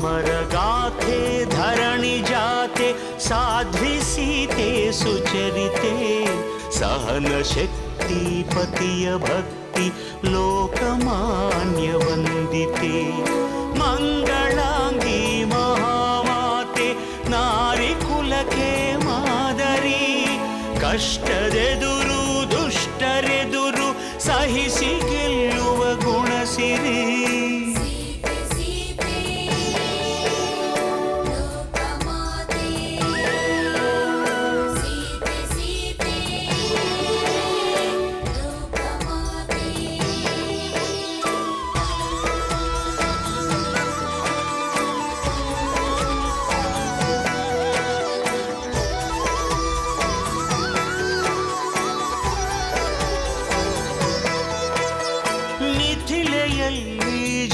अमर गाथे धरणि जाते साध्वी सीते सुचरिते सहन शक्ति पतिय भक्ति लोकमान्य वंदिते मंगलांगी महामाते नारी कुलके मादरी कष्टदेदुरु दुष्टरेदुरु सहिಸಿ ಗೆಲ್ಲುವ ಗುಣಸಿರಿ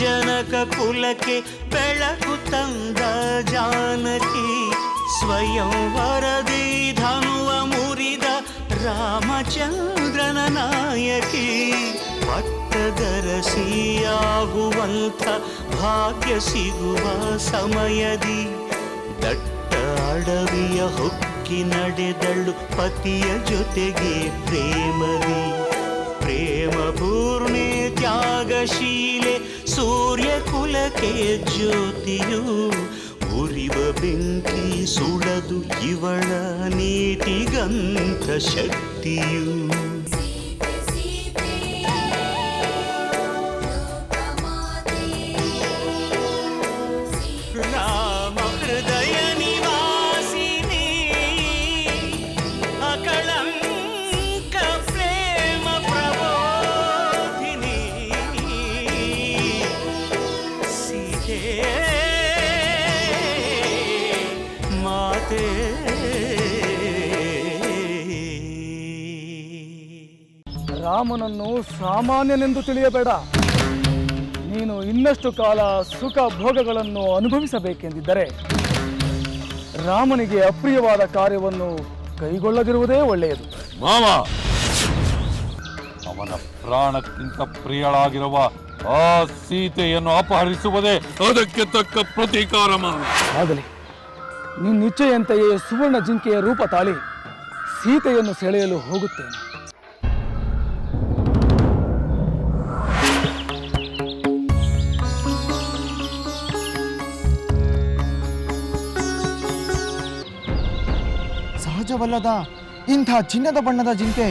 ಜನಕ ಕುಲಕ್ಕೆ ಬೆಳಕು ತಂದ ಜಾನಕಿ ಸ್ವಯಂ ವರದಿ ಧನುವ ಮುರಿದ ರಾಮಚಂದ್ರನ ನಾಯಕಿ ಪಟ್ಟದರಸಿಯಾಗುವಂಥ ಭಾಗ್ಯ ಸಿಗುವ ಸಮಯದಿ ದಟ್ಟ ಅಡವಿಯ ಹೊಕ್ಕಿ ನಡೆದಳು ಪತಿಯ ಜೊತೆಗೆ ಪ್ರೇಮದಿ ಪ್ರೇಮ ಪೂರ್ಣೆ ತ್ಯಾಗಶೀಲೆ ಸೂರ್ಯ ಕುಲಕ್ಕೆ ಜ್ಯೋತಿಯು ಉರಿವ ಬೆಂಕಿ ಸುಡದು ಇವಳ ನೀತಿಗಂತ ಶಕ್ತಿಯು ರಾಮ ಹೃದಯ ನಿವಾಸಿನಿ ಅಕಳಂಕ ಪ್ರೇಮ ಪ್ರಬೋಧಿನಿ ಸೀತೆ ಮಾತೆ ರಾಮನನ್ನು ಸಾಮಾನ್ಯನೆಂದು ತಿಳಿಯಬೇಡ. ನೀನು ಇನ್ನಷ್ಟು ಕಾಲ ಸುಖ ಭೋಗಗಳನ್ನು ಅನುಭವಿಸಬೇಕೆಂದಿದ್ದರೆ ರಾಮನಿಗೆ ಅಪ್ರಿಯವಾದ ಕಾರ್ಯವನ್ನು ಕೈಗೊಳ್ಳದಿರುವುದೇ ಒಳ್ಳೆಯದು. ಮಾವ, ಅವನ ಪ್ರಾಣಕ್ಕಿಂತ ಪ್ರಿಯಳಾಗಿರುವ ಆ ಸೀತೆಯನ್ನು ಅಪಹರಿಸುವುದೇ ಅದಕ್ಕೆ ತಕ್ಕ ಪ್ರತೀಕಾರ ಮಾವ. ಆಗಲಿ, ನಿನ್ನಿಚ್ಛೆಯಂತೆಯೇ ಸುವರ್ಣ ಜಿಂಕೆಯ ರೂಪ ತಾಳಿ ಸೀತೆಯನ್ನು ಸೆಳೆಯಲು ಹೋಗುತ್ತೇನೆ. ಸಹಜವಲ್ಲದ ಇಂಥ ಚಿನ್ನದ ಬಣ್ಣದ ಜಿಂಕೆ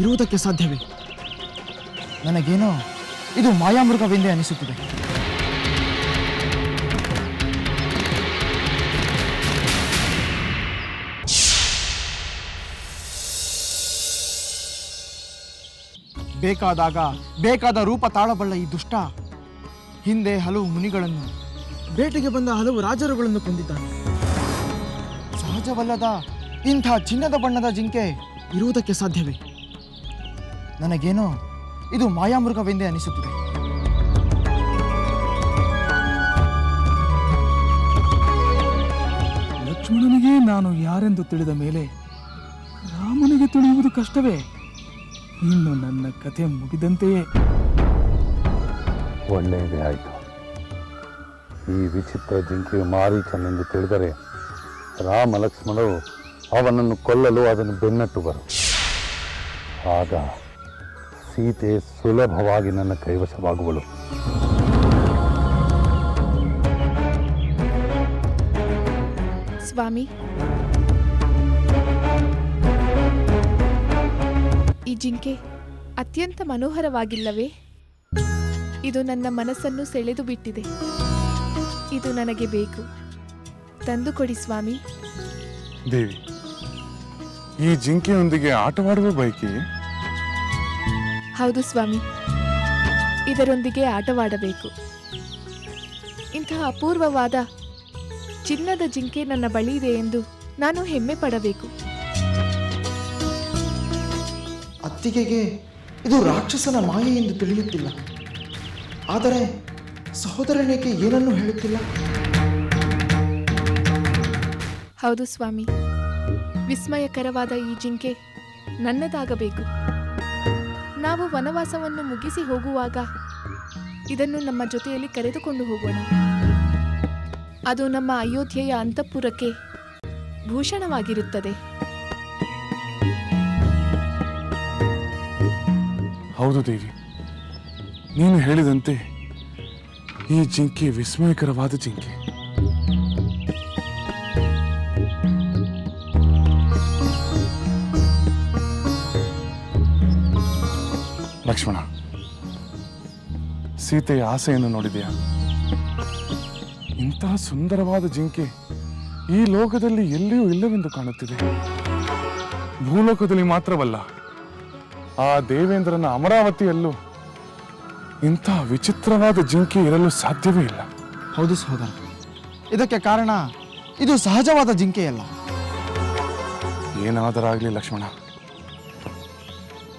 ಇರುವುದಕ್ಕೆ ಸಾಧ್ಯವೇ? ನನಗೇನೋ ಇದು ಮಾಯಾಮೃಗವೆಂದೇ ಅನಿಸುತ್ತಿದೆ. ಬೇಕಾದಾಗ ಬೇಕಾದ ರೂಪ ತಾಳಬಲ್ಲ ಈ ದುಷ್ಟ ಹಿಂದೆ ಹಲವು ಮುನಿಗಳನ್ನು, ಬೇಟೆಗೆ ಬಂದ ಹಲವು ರಾಜರುಗಳನ್ನು ಕೊಂದಿದ್ದಾನೆ. ಸಹಜವಲ್ಲದ ಇಂಥ ಚಿನ್ನದ ಬಣ್ಣದ ಜಿಂಕೆ ಇರುವುದಕ್ಕೆ ಸಾಧ್ಯವೇ? ನನಗೇನೋ ಇದು ಮಾಯಾಮೃಗವೆಂದೇ ಅನಿಸುತ್ತಿದೆ. ಲಕ್ಷ್ಮಣನಿಗೆ ನಾನು ಯಾರೆಂದು ತಿಳಿದ ಮೇಲೆ ರಾಮನಿಗೆ ತಿಳಿಯುವುದು ಕಷ್ಟವೇ? ಇನ್ನು ನನ್ನ ಕಥೆ ಮುಗಿದಂತೆಯೇ. ಒಳ್ಳೆಯದೇ ಆಯಿತು. ಈ ವಿಚಿತ್ರ ಜಿಂಕೆಯು ಮಾರೀಚನೆಂದು ತಿಳಿದರೆ ರಾಮ ಲಕ್ಷ್ಮಣರು ಅವನನ್ನು ಕೊಲ್ಲಲು ಅದನ್ನು ಬೆನ್ನಟ್ಟು ಬರು. ಆಗ ಸೀತೆ ಸುಲಭವಾಗಿ ನನ್ನ ಕೈವಶವಾಗುವಳು. ಸ್ವಾಮಿ, ಈ ಜಿಂಕೆ ಅತ್ಯಂತ ಮನೋಹರವಾಗಿಲ್ಲವೇ? ಇದು ನನ್ನ ಮನಸ್ಸನ್ನು ಸೆಳೆದು ಬಿಟ್ಟಿದೆ. ಇದು ನನಗೆ ಬೇಕು. ತಂದುಕೊಡಿ ಸ್ವಾಮಿ. ದೇವಿ, ಈ ಜಿಂಕೆಯೊಂದಿಗೆ ಆಟವಾಡುವ ಬಯಕೆಯೇ? ಹೌದು ಸ್ವಾಮಿ, ಇದರೊಂದಿಗೆ ಆಟವಾಡಬೇಕು. ಇಂತಹ ಅಪೂರ್ವವಾದ ಚಿನ್ನದ ಜಿಂಕೆ ನನ್ನ ಬಳಿ ಇದೆ ಎಂದು ನಾನು ಹೆಮ್ಮೆ ಪಡಬೇಕು. ಅತ್ತಿಗೆಗೆ ಇದು ರಾಕ್ಷಸನ ಮಾಯೆ ಎಂದು ತಿಳಿಯುತ್ತಿಲ್ಲ. ಆದರೆ ಸಹೋದರನಿಗೆ ಏನನ್ನೂ ಹೇಳುತ್ತಿಲ್ಲ. ಹೌದು ಸ್ವಾಮಿ, ವಿಸ್ಮಯಕರವಾದ ಈ ಜಿಂಕೆ ನನ್ನದಾಗಬೇಕು. ನಾವು ವನವಾಸವನ್ನು ಮುಗಿಸಿ ಹೋಗುವಾಗ ಇದನ್ನು ನಮ್ಮ ಜೊತೆಯಲ್ಲಿ ಕರೆದುಕೊಂಡು ಹೋಗೋಣ. ಅದು ನಮ್ಮ ಅಯೋಧ್ಯೆಯ ಅಂತಃಪುರಕ್ಕೆ ಭೂಷಣವಾಗಿರುತ್ತದೆ. ಹೌದು ದೇವಿ, ನೀನು ಹೇಳಿದಂತೆ ಈ ಜಿಂಕೆ ವಿಸ್ಮಯಕರವಾದ ಜಿಂಕೆ. ಲಕ್ಷ್ಮಣ, ಸೀತೆಯ ಆಸೆಯನ್ನು ನೋಡಿದೆಯಾ? ಇಂತಹ ಸುಂದರವಾದ ಜಿಂಕೆ ಈ ಲೋಕದಲ್ಲಿ ಎಲ್ಲಿಯೂ ಇಲ್ಲವೆಂದು ಕಾಣುತ್ತಿದೆ. ಭೂಲೋಕದಲ್ಲಿ ಮಾತ್ರವಲ್ಲ, ಆ ದೇವೇಂದ್ರನ ಅಮರಾವತಿಯಲ್ಲೂ ಇಂತಹ ವಿಚಿತ್ರವಾದ ಜಿಂಕೆ ಇರಲು ಸಾಧ್ಯವೇ ಇಲ್ಲ. ಹೌದು ಸಹೋದರ, ಇದಕ್ಕೆ ಕಾರಣ ಇದು ಸಹಜವಾದ ಜಿಂಕೆಯಲ್ಲ. ಏನಾದರಾಗಲಿ ಲಕ್ಷ್ಮಣ,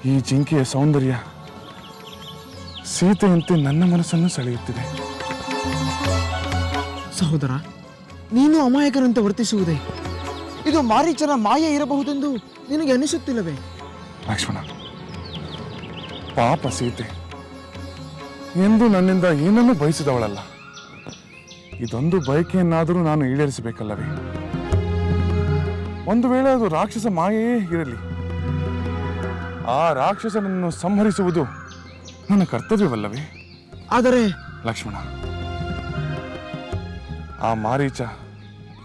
ಈ ಜಿಂಕೆಯ ಸೌಂದರ್ಯ ಸೀತೆಯಂತೆ ನನ್ನ ಮನಸ್ಸನ್ನು ಸೆಳೆಯುತ್ತಿದೆ. ಸಹೋದರ, ನೀನು ಅಮಾಯಕನಂತೆ ವರ್ತಿಸುವುದೇ ಇದು ಮಾರೀಚನ ಮಾಯೆ ಇರಬಹುದೆಂದು ನಿನಗೆ ಅನಿಸುತ್ತಿಲ್ಲವೇ? ಲಕ್ಷ್ಮಣ, ಪಾಪ ಸೀತೆ ಎಂದು ನನ್ನಿಂದ ಏನನ್ನೂ ಬಯಸಿದವಳಲ್ಲ. ಇದೊಂದು ಬಯಕೆಯನ್ನಾದರೂ ನಾನು ಈಡೇರಿಸಬೇಕಲ್ಲವೇ? ಒಂದು ವೇಳೆ ಅದು ರಾಕ್ಷಸ ಮಾಯೆಯೇ ಇರಲಿ, ಆ ರಾಕ್ಷಸನನ್ನು ಸಂಹರಿಸುವುದು ನನ್ನ ಕರ್ತವ್ಯವಲ್ಲವೇ? ಆದರೆ ಲಕ್ಷ್ಮಣ, ಆ ಮಾರೀಚ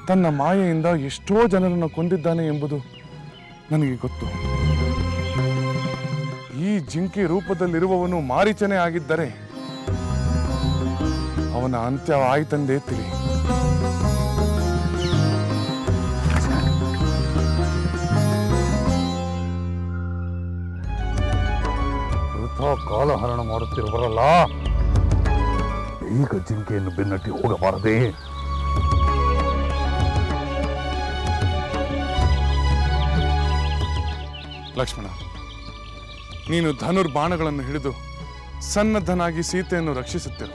ತನ್ನ ಮಾಯೆಯಿಂದ ಎಷ್ಟೋ ಜನರನ್ನು ಕೊಂದಿದ್ದಾನೆ ಎಂಬುದು ನನಗೆ ಗೊತ್ತು. ಈ ಜಿಂಕೆ ರೂಪದಲ್ಲಿರುವವನು ಮಾರೀಚನೇ ಆಗಿದ್ದರೆ ಅವನ ಅಂತ್ಯ ಆಯ್ತಂದೇ ತಿಳಿ. ವೃಥಾ ಕಾಲಹರಣ ಮಾಡುತ್ತಿರುವರಲ್ಲ, ಈಗ ಜಿಂಕೆಯನ್ನು ಬೆನ್ನಟ್ಟಿ ಹೋಗಬಾರದೆ. ಲಕ್ಷ್ಮಣ, ನೀನು ಧನುರ್ಬಾಣಗಳನ್ನು ಹಿಡಿದು ಸನ್ನದ್ಧನಾಗಿ ಸೀತೆಯನ್ನು ರಕ್ಷಿಸುತ್ತಿರು.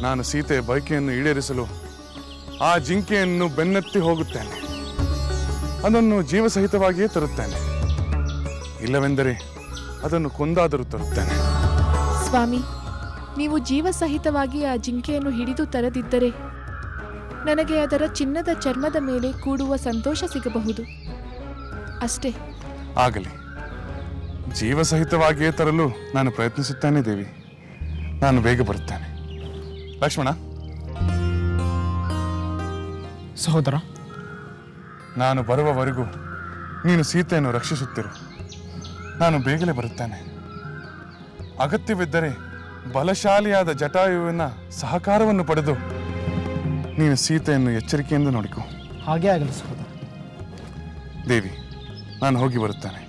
ನಾನು ಸೀತೆಯ ಬಯಕೆಯನ್ನು ಈಡೇರಿಸಲು ಆ ಜಿಂಕೆಯನ್ನು ಬೆನ್ನತ್ತಿ ಹೋಗುತ್ತೇನೆ. ಅದನ್ನು ಜೀವಸಹಿತವಾಗಿಯೇ ತರುತ್ತೇನೆ, ಇಲ್ಲವೆಂದರೆ ಅದನ್ನು ಕೊಂದಾದರೂ ತರುತ್ತೇನೆ. ಸ್ವಾಮಿ, ನೀವು ಜೀವಸಹಿತವಾಗಿ ಆ ಜಿಂಕೆಯನ್ನು ಹಿಡಿದು ತರದಿದ್ದರೆ ನನಗೆ ಅದರ ಚಿನ್ನದ ಚರ್ಮದ ಮೇಲೆ ಕೂಡುವ ಸಂತೋಷ ಸಿಗಬಹುದು ಅಷ್ಟೇ. ಆಗಲಿ, ಜೀವಸಹಿತವಾಗಿಯೇ ತರಲು ನಾನು ಪ್ರಯತ್ನಿಸುತ್ತೇನೆ ದೇವಿ. ನಾನು ಬೇಗ ಬರುತ್ತೇನೆ. ಲಕ್ಷ್ಮಣ, ಸಹೋದರ, ನಾನು ಬರುವವರೆಗೂ ನೀನು ಸೀತೆಯನ್ನು ರಕ್ಷಿಸುತ್ತಿರು. ನಾನು ಬೇಗನೆ ಬರುತ್ತೇನೆ. ಅಗತ್ಯವಿದ್ದರೆ ಬಲಶಾಲಿಯಾದ ಜಟಾಯುವಿನ ಸಹಕಾರವನ್ನು ಪಡೆದು ನೀನು ಸೀತೆಯನ್ನು ಎಚ್ಚರಿಕೆಯಿಂದ ನೋಡಿಕೊ. ಹಾಗೇ ಆಗಲಿ ಸಹೋದರ. ದೇವಿ, ನಾನು ಹೋಗಿ ಬರುತ್ತೇನೆ.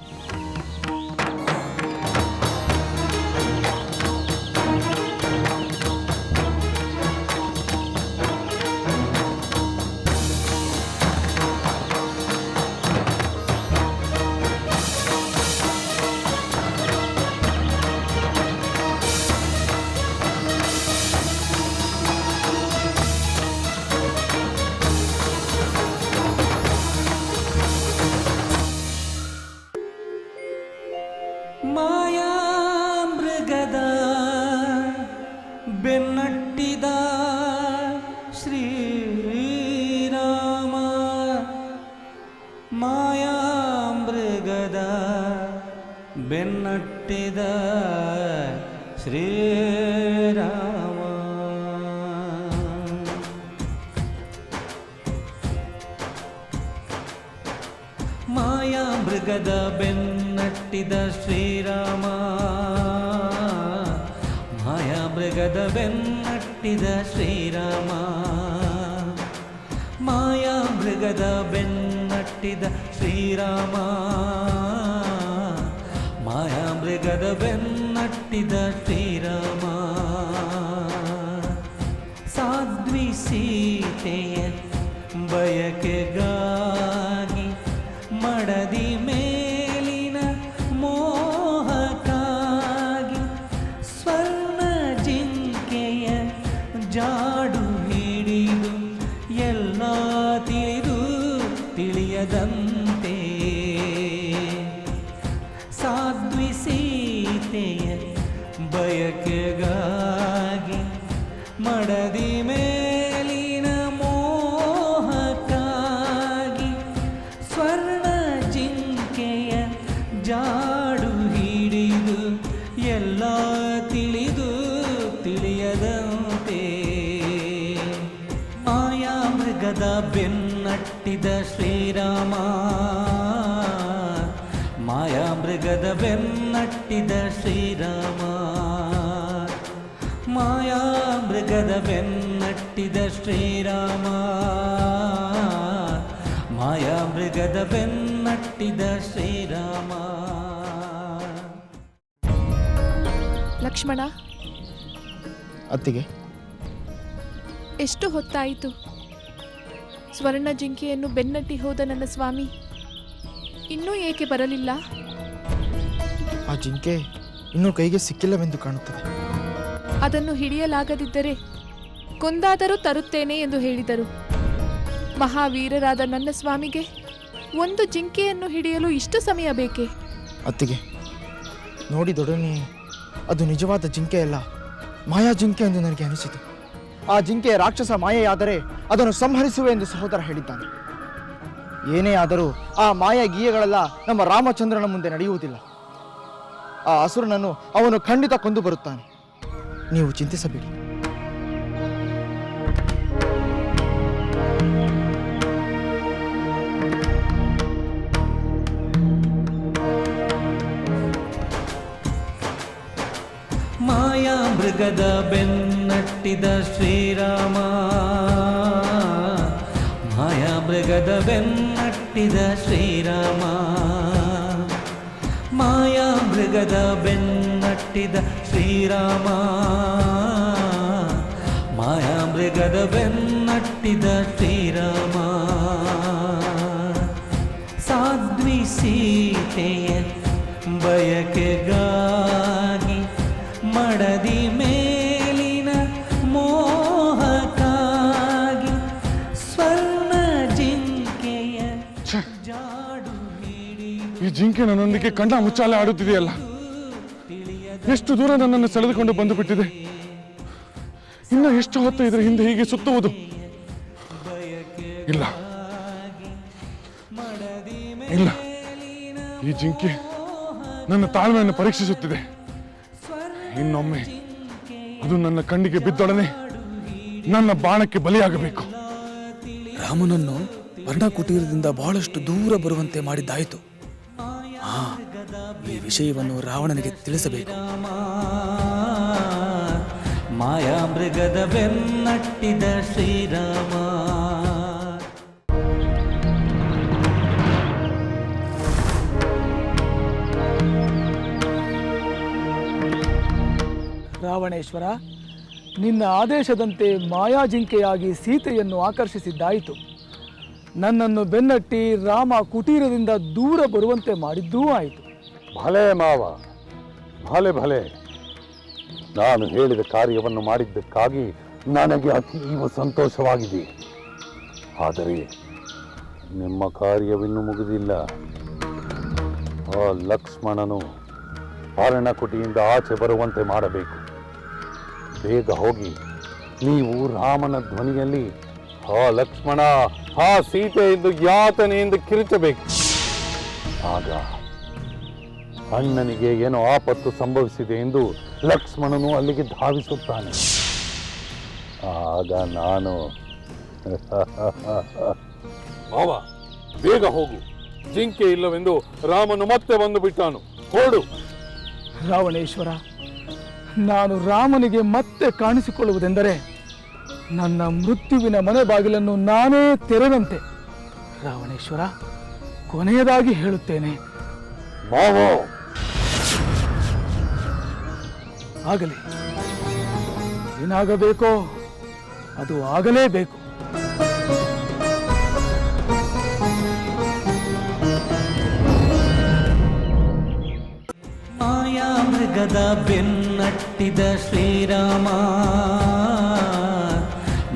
ಮಾಯಾಮೃಗದ ಬೆನ್ನಟ್ಟಿದ ಶ್ರೀರಾಮ, ಮಾಯಾಮೃಗದ ಬೆನ್ನಟ್ಟಿದ ಶ್ರೀರಾಮ. ಮಾಯಾಮೃಗದ ಬೆನ್ನಟ್ಟಿದ ಶ್ರೀರಾಮ, ಮಾಯಾಮೃಗದ ಬೆನ್ನಟ್ಟಿದ ಶ್ರೀರಾಮ, ಮಾಯಾಮೃಗದ ಬೆನ್ನಟ್ಟಿದ ಶ್ರೀರಾಮ, ಮಾಯಾಮೃಗದ ಬೆನ್ನಟ್ಟಿದ ಶ್ರೀರಾಮ. ಸಾಧ್ವಿ ಸೀತೆಯ ಬಯಕೆಗಾಗಿ ಮಡದಿ ಮೇಲಿನ ಮೋಹಕ್ಕಾಗಿ ಸ್ವರ್ಣ ಜಿಂಕೆಯ ಜಾಡು ಹಿಡಿದು ಎಲ್ಲ ತಿಳಿದು ತಿಳಿಯದಂತೆ ಸಾಧ್ವಿ ಸೀತೆಯ ಬಯಕೆಗಾಗಿ ಮಡದಿ ಮೇಲೆ ಜಾಡು ಹಿಡಿದು ಎಲ್ಲ ತಿಳಿದು ತಿಳಿಯದಂತೆ ಮಾಯಾ ಮೃಗದ ಬೆನ್ನಟ್ಟಿದ ಶ್ರೀರಾಮ ಮಾಯಾ ಮೃಗದ ಬೆನ್ನಟ್ಟಿದ ಶ್ರೀರಾಮ ಮಾಯಾ ಮೃಗದ ಬೆನ್ನಟ್ಟಿದ ಶ್ರೀರಾಮ ಮಾಯಾ ಮೃಗದ ಬೆನ್ನಟ್ಟಿದ ಶ್ರೀರಾಮ. ಲಕ್ಷ್ಮಣ, ಅತ್ತಿಗೆ, ಎಷ್ಟು ಹೊತ್ತಾಯಿತು? ಸ್ವರ್ಣ ಜಿಂಕೆಯನ್ನು ಬೆನ್ನಟ್ಟಿ ಹೋದ ನನ್ನ ಸ್ವಾಮಿ ಇನ್ನೂ ಏಕೆ ಬರಲಿಲ್ಲ? ಆ ಜಿಂಕೆ ಇನ್ನೂ ಕೈಗೆ ಸಿಕ್ಕಿಲ್ಲವೆಂದು ಕಾಣುತ್ತದೆ. ಅದನ್ನು ಹಿಡಿಯಲಾಗದಿದ್ದರೆ ಕೊಂದಾದರೂ ತರುತ್ತೇನೆ ಎಂದು ಹೇಳಿದರು. ಮಹಾವೀರರಾದ ನನ್ನ ಸ್ವಾಮಿಗೆ ಒಂದು ಜಿಂಕೆಯನ್ನು ಹಿಡಿಯಲು ಇಷ್ಟು ಸಮಯ ಬೇಕೇ? ಅತ್ತಿಗೆ, ನೋಡಿದೊಡನೆ ಅದು ನಿಜವಾದ ಜಿಂಕೆಯಲ್ಲ, ಮಾಯಾ ಜಿಂಕೆ ಎಂದು ನನಗೆ ಅನಿಸಿತು. ಆ ಜಿಂಕೆ ರಾಕ್ಷಸ ಮಾಯೆಯಾದರೆ ಅದನ್ನು ಸಂಹರಿಸುವೆ ಎಂದು ಸಹೋದರ ಹೇಳಿದ್ದಾನೆ. ಏನೇ ಆದರೂ ಆ ಮಾಯಾ ಗೀಯಗಳೆಲ್ಲ ನಮ್ಮ ರಾಮಚಂದ್ರನ ಮುಂದೆ ನಡೆಯುವುದಿಲ್ಲ. ಆ ಅಸುರನನ್ನು ಅವನು ಖಂಡಿತ ಕೊಂದು ಬರುತ್ತಾನೆ. ನೀವು ಚಿಂತಿಸಬೇಡಿ. ಮಾಯಾ ಮೃಗದ ಬೆನ್ನಟ್ಟಿದ ಶ್ರೀರಾಮ ಮಾಯಾ ಮೃಗದ ಬೆನ್ನಟ್ಟಿದ ಶ್ರೀರಾಮ ಮಾಯಾ ಮೃಗದ ಬೆನ್ನಟ್ಟಿದ ಶ್ರೀರಾಮ ಮಾಯಾ ಮೃಗದ ಬೆನ್ನಟ್ಟಿದ ಶ್ರೀರಾಮ ಸಾಧ್ವಿ ಸೀತೆಯ ಬಯಕೆಗಾಗಿ ಮಡದಿ ಮೇಲಿನ ಮೋಹಕ್ಕಾಗಿ ಸ್ವರ್ಣ ಜಿಂಕೆಯ ಜಾಡು ಈ ಜಿಂಕೆ ನನ್ನೊಂದಿಗೆ ಕಣ್ಣ ಮುಚ್ಚಾಲೆ ಆಡುತ್ತಿದೆಯಲ್ಲ, ಎಷ್ಟು ದೂರ ನನ್ನನ್ನು ಸೆಳೆದುಕೊಂಡು ಬಂದು ಬಿಟ್ಟಿದೆ. ಇನ್ನು ಎಷ್ಟು ಹೊತ್ತು ಇದರ ಹಿಂದೆ ಹೀಗೆ ಸುತ್ತುವುದು? ಇಲ್ಲ ಇಲ್ಲ, ಈ ಜಿಂಕೆ ನನ್ನ ತಾಳ್ಮೆಯನ್ನು ಪರೀಕ್ಷಿಸುತ್ತಿದೆ. ಇನ್ನೊಮ್ಮೆ ಅದು ನನ್ನ ಕಣ್ಣಿಗೆ ಬಿದ್ದೊಡನೆ ನನ್ನ ಬಾಣಕ್ಕೆ ಬಲಿಯಾಗಬೇಕು. ರಾಮನನ್ನು ಪರ್ಣಕುಟೀರದಿಂದ ಬಹಳಷ್ಟು ದೂರ ಬರುವಂತೆ ಮಾಡಿದ್ದಾಯಿತು. ಈ ವಿಷಯವನ್ನು ರಾವಣನಿಗೆ ತಿಳಿಸಬೇಕು. ಮಾಯಾ ಮೃಗದ ಬೆನ್ನಟ್ಟಿದ ಶ್ರೀರಾಮ. ರಾವಣೇಶ್ವರ, ನಿನ್ನ ಆದೇಶದಂತೆ ಮಾಯಾಜಿಂಕೆಯಾಗಿ ಸೀತೆಯನ್ನು ಆಕರ್ಷಿಸಿದ್ದಾಯಿತು. ನನ್ನನ್ನು ಬೆನ್ನಟ್ಟಿ ರಾಮ ಕುಟೀರದಿಂದ ದೂರ ಬರುವಂತೆ ಮಾಡಿದ್ದೂ ಆಯಿತು. ಭಲೆ ಮಾವ, ಭಲೆ ಭಲೆ. ನಾನು ಹೇಳಿದ ಕಾರ್ಯವನ್ನು ಮಾಡಿದ್ದಕ್ಕಾಗಿ ನನಗೆ ಅತೀವ ಸಂತೋಷವಾಗಿದೆ. ಆದರೆ ನಿಮ್ಮ ಕಾರ್ಯವಿನ್ನೂ ಮುಗಿದಿಲ್ಲ. ಆ ಲಕ್ಷ್ಮಣನು ಅರಣ್ಯಕುಟಿಯಿಂದ ಆಚೆ ಬರುವಂತೆ ಮಾಡಬೇಕು. ಬೇಗ ಹೋಗಿ ನೀವು ರಾಮನ ಧ್ವನಿಯಲ್ಲಿ ಆ ಲಕ್ಷ್ಮಣ, ಆ ಸೀತೆ ಎಂದು ಯಾತನೆಯಿಂದ ಕಿರಿಚಬೇಕು. ಆಗ ಅಣ್ಣನಿಗೆ ಏನೋ ಆಪತ್ತು ಸಂಭವಿಸಿದೆ ಎಂದು ಲಕ್ಷ್ಮಣನು ಅಲ್ಲಿಗೆ ಧಾವಿಸುತ್ತಾನೆ. ಆಗ ನಾನು ಮಾವ, ಬೇಗ ಹೋಗು. ಜಿಂಕೆ ಇಲ್ಲವೆಂದು ರಾಮನು ಮತ್ತೆ ಬಂದು ಬಿಟ್ಟಾನು. ಹೊರಡು. ರಾವಣೇಶ್ವರ, ನಾನು ರಾಮನಿಗೆ ಮತ್ತೆ ಕಾಣಿಸಿಕೊಳ್ಳುವುದೆಂದರೆ ನನ್ನ ಮೃತ್ಯುವಿನ ಮನೆ ಬಾಗಿಲನ್ನು ನಾನೇ ತೆರೆದಂತೆ. ರಾವಣೇಶ್ವರ, ಕೊನೆಯದಾಗಿ ಹೇಳುತ್ತೇನೆ, ಮಾವೋ, ಆಗಲಿ. ಏನಾಗಬೇಕೋ ಅದು ಆಗಲೇಬೇಕು. ಮಾಯಾ ಮೃಗದ ಬೆನ್ನಟ್ಟಿದ ಶ್ರೀರಾಮ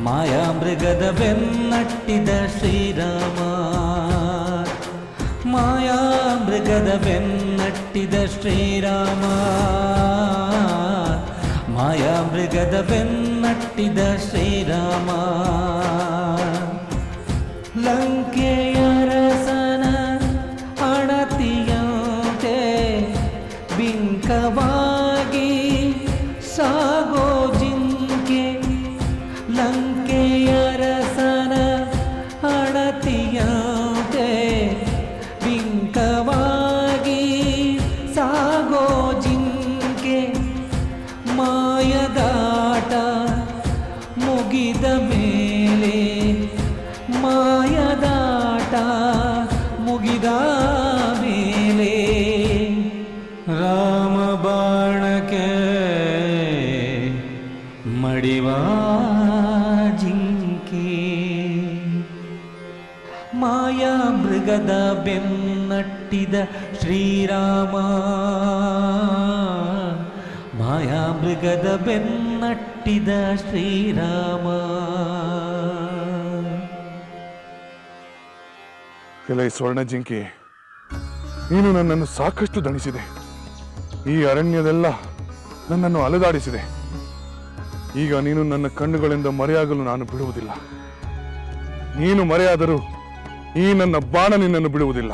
ಮಾಯಾ ಮೃಗದ ಬೆನ್ನಟ್ಟಿದ ಶ್ರೀರಾಮ ಮಾಯಾ ಮೃಗದ ಬೆನ್ನಟ್ಟಿದ ಶ್ರೀರಾಮ ಮಾಯಾ ಮೃಗದ ಬೆನ್ನಟ್ಟಿದ ಶ್ರೀರಾಮ ಲಂಕೆಯ ರಸನ ಅಣತಿಯಂತೆ ಮೃಗದ ಬೆನ್ನಟ್ಟಿದ ಶ್ರೀರಾಮ ಮಾಯಾಮೃಗದ ಬೆನ್ನಟ್ಟಿದ ಶ್ರೀರಾಮ. ಎಲೈ ಸ್ವರ್ಣ ಜಿಂಕಿ, ನೀನು ನನ್ನನ್ನು ಸಾಕಷ್ಟು ದಣಿಸಿದೆ. ಈ ಅರಣ್ಯದೆಲ್ಲ ನನ್ನನ್ನು ಅಲೆದಾಡಿಸಿದೆ. ಈಗ ನೀನು ನನ್ನ ಕಣ್ಣುಗಳಿಂದ ಮರೆಯಾಗಲು ನಾನು ಬಿಡುವುದಿಲ್ಲ. ನೀನು ಮರೆಯಾದರೂ ಈ ನನ್ನ ಬಾಣ ನಿನ್ನನ್ನು ಬಿಡುವುದಿಲ್ಲ.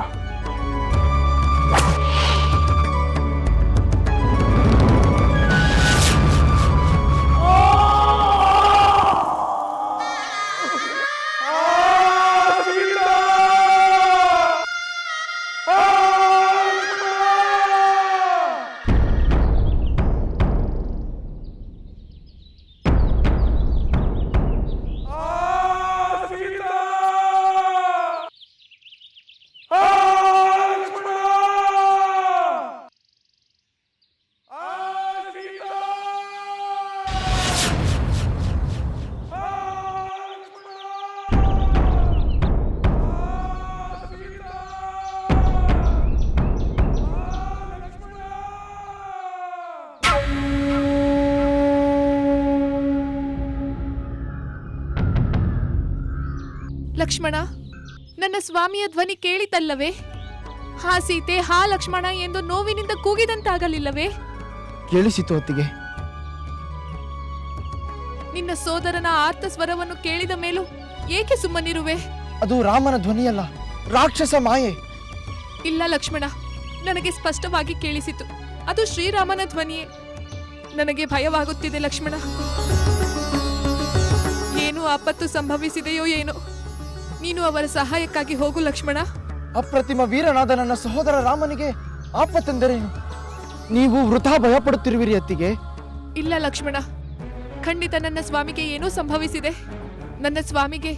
ಲಕ್ಷ್ಮಣ, ನನ್ನ ಸ್ವಾಮಿಯ ಧ್ವನಿ ಕೇಳಿತಲ್ಲವೇ? ಹಾ ಸೀತೆ, ಹಾ ಲಕ್ಷ್ಮಣ ಎಂದು ನೋವಿನಿಂದ ಕೂಗಿದಂತಾಗಲಿಲ್ಲವೇ? ಕೇಳಿಸಿತು ಅತ್ತಿಗೆ. ನಿನ್ನ ಸೋದರನ ಆರ್ತ ಸ್ವರವನ್ನು ಕೇಳಿದ ಮೇಲೂ ಏಕೆ ಸುಮ್ಮನಿರುವೆ? ಅದು ರಾಮನ ಧ್ವನಿಯಲ್ಲ, ರಾಕ್ಷಸ ಮಾಯೆ. ಇಲ್ಲ ಲಕ್ಷ್ಮಣ, ನನಗೆ ಸ್ಪಷ್ಟವಾಗಿ ಕೇಳಿಸಿತು. ಅದು ಶ್ರೀರಾಮನ ಧ್ವನಿಯೇ. ನನಗೆ ಭಯವಾಗುತ್ತಿದೆ ಲಕ್ಷ್ಮಣ. ಏನು ಆಪತ್ತು ಸಂಭವಿಸಿದೆಯೋ ಏನೋ. ನೀನು ಅವರ ಸಹಾಯಕ್ಕಾಗಿ ಹೋಗು ಲಕ್ಷ್ಮಣ. ಅಪ್ರತಿಮ ವೀರನಾದ ನನ್ನ ಸಹೋದರ ರಾಮನಿಗೆ ಆಪತ್ತೆಂದರೇನು? ನೀವು ವೃಥಾ ಭಯಪಡುತ್ತಿರುವಿರಿ ಅತ್ತಿಗೆ. ಇಲ್ಲ ಲಕ್ಷ್ಮಣ, ಖಂಡಿತ ನನ್ನ ಸ್ವಾಮಿಗೆ ಏನೋ ಸಂಭವಿಸಿದೆ. ನನ್ನ ಸ್ವಾಮಿಗೆ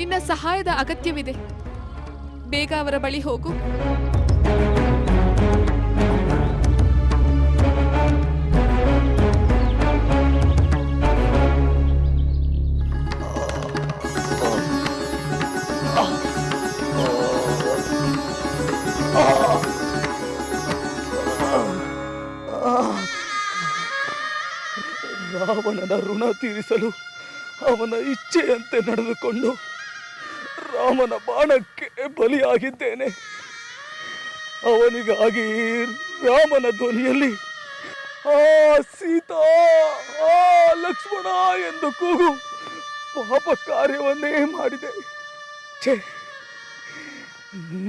ನಿನ್ನ ಸಹಾಯದ ಅಗತ್ಯವಿದೆ. ಬೇಗ ಅವರ ಬಳಿ ಹೋಗು. ರಾವಣನ ಋಣ ತೀರಿಸಲು ಅವನ ಇಚ್ಛೆಯಂತೆ ನಡೆದುಕೊಂಡು ರಾಮನ ಬಾಣಕ್ಕೆ ಬಲಿಯಾಗಿದ್ದೇನೆ. ಅವನಿಗಾಗಿ ರಾಮನ ಧ್ವನಿಯಲ್ಲಿ ಆ ಸೀತಾ, ಆ ಲಕ್ಷ್ಮಣ ಎಂದು ಕೂಗು ಪಾಪ ಕಾರ್ಯವನ್ನೇ ಮಾಡಿದೆ. ಛೇ,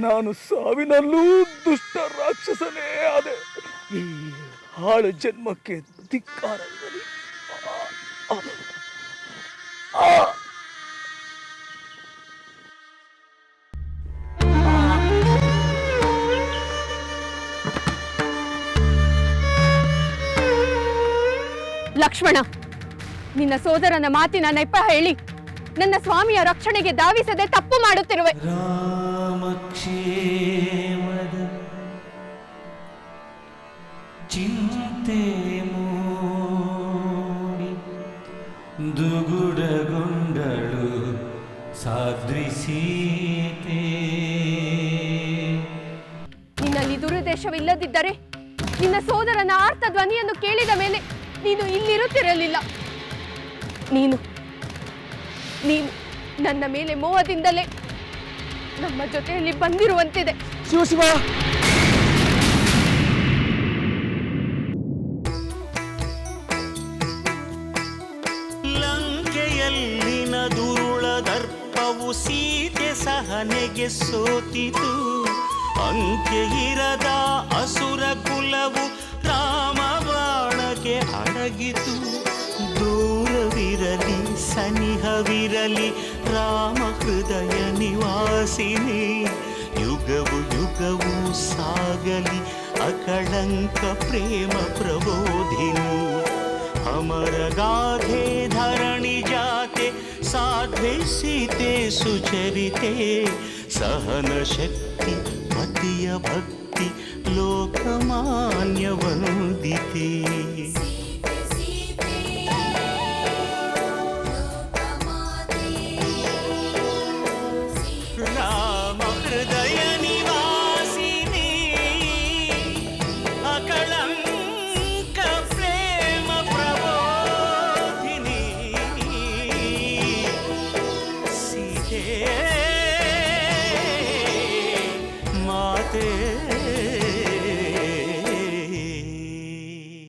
ನಾನು ಸಾವಿನಲ್ಲೂ ದುಷ್ಟ ರಾಕ್ಷಸನೇ ಆದೆ. ಈ ಹಾಳು ಜನ್ಮಕ್ಕೆ ಧಿಕ್ಕಾರವಿರಲಿ. ಲಕ್ಷ್ಮಣ, ನಿನ್ನ ಸೋದರನ ಮಾತಿನ ನೆಪ ಹೇಳಿ ನನ್ನ ಸ್ವಾಮಿಯ ರಕ್ಷಣೆಗೆ ಧಾವಿಸದೆ ತಪ್ಪು ಮಾಡುತ್ತಿರುವೆ. ರಾಮಕ್ಷೇಮದ ಚಿಂತೆ ಮೂಡಿ ದುಗುಡಗೊಂಡಳು ಸಾಧ್ವಿ ಸೀತೆ. ನಿನ್ನಲ್ಲಿ ದುರುದ್ದೇಶವಿಲ್ಲದಿದ್ದರೆ ನಿನ್ನ ಸೋದರನ ಆರ್ತ ಧ್ವನಿಯನ್ನು ಕೇಳಿದ ಮೇಲೆ ನೀನು ಇಲ್ಲಿರುತ್ತಿರಲಿಲ್ಲ. ನೀನು ನನ್ನ ಮೇಲೆ ಮೋಹದಿಂದಲೇ ನಮ್ಮ ಜೊತೆಯಲ್ಲಿ ಬಂದಿರುವಂತಿದೆ. ಶಿವ ಲಂಕೆಯಲ್ಲಿನ ದುರುಳ ದರ್ಪವು ಸೀತೆ ಸಹನೆಗೆ ಸೋತಿತು. ಅಂಕೆ ಇರದ ಅಸುರ ಕುಲವು ರಾಮ ಬಾಣಕ್ಕೆ ಅಡಗಿತು. ದೂರವಿರಲಿ ಸನಿಹವಿರಲಿ ರಾಮ ಹೃದಯ ನಿವಾಸಿನಿ. ಯುಗವು ಯುಗವು ಸಾಗಲಿ ಅಕಳಂಕ ಪ್ರೇಮ ಪ್ರಬೋಧಿನಿ. ಅಮರ ಗಾಧೆ ಧರಣಿ ಜಾತೆ ಸಾಧ್ವೆ ಸೀತೆ ಸುಚರಿತೆ. ಸಹನ ಶಕ್ತಿ ಪತಿಯ ಭಕ್ತಿ ಲೋಕಮಾನ್ಯ ವಂದಿತೆ. ರಾಮ ಹೃದಯ ಸೀತೆ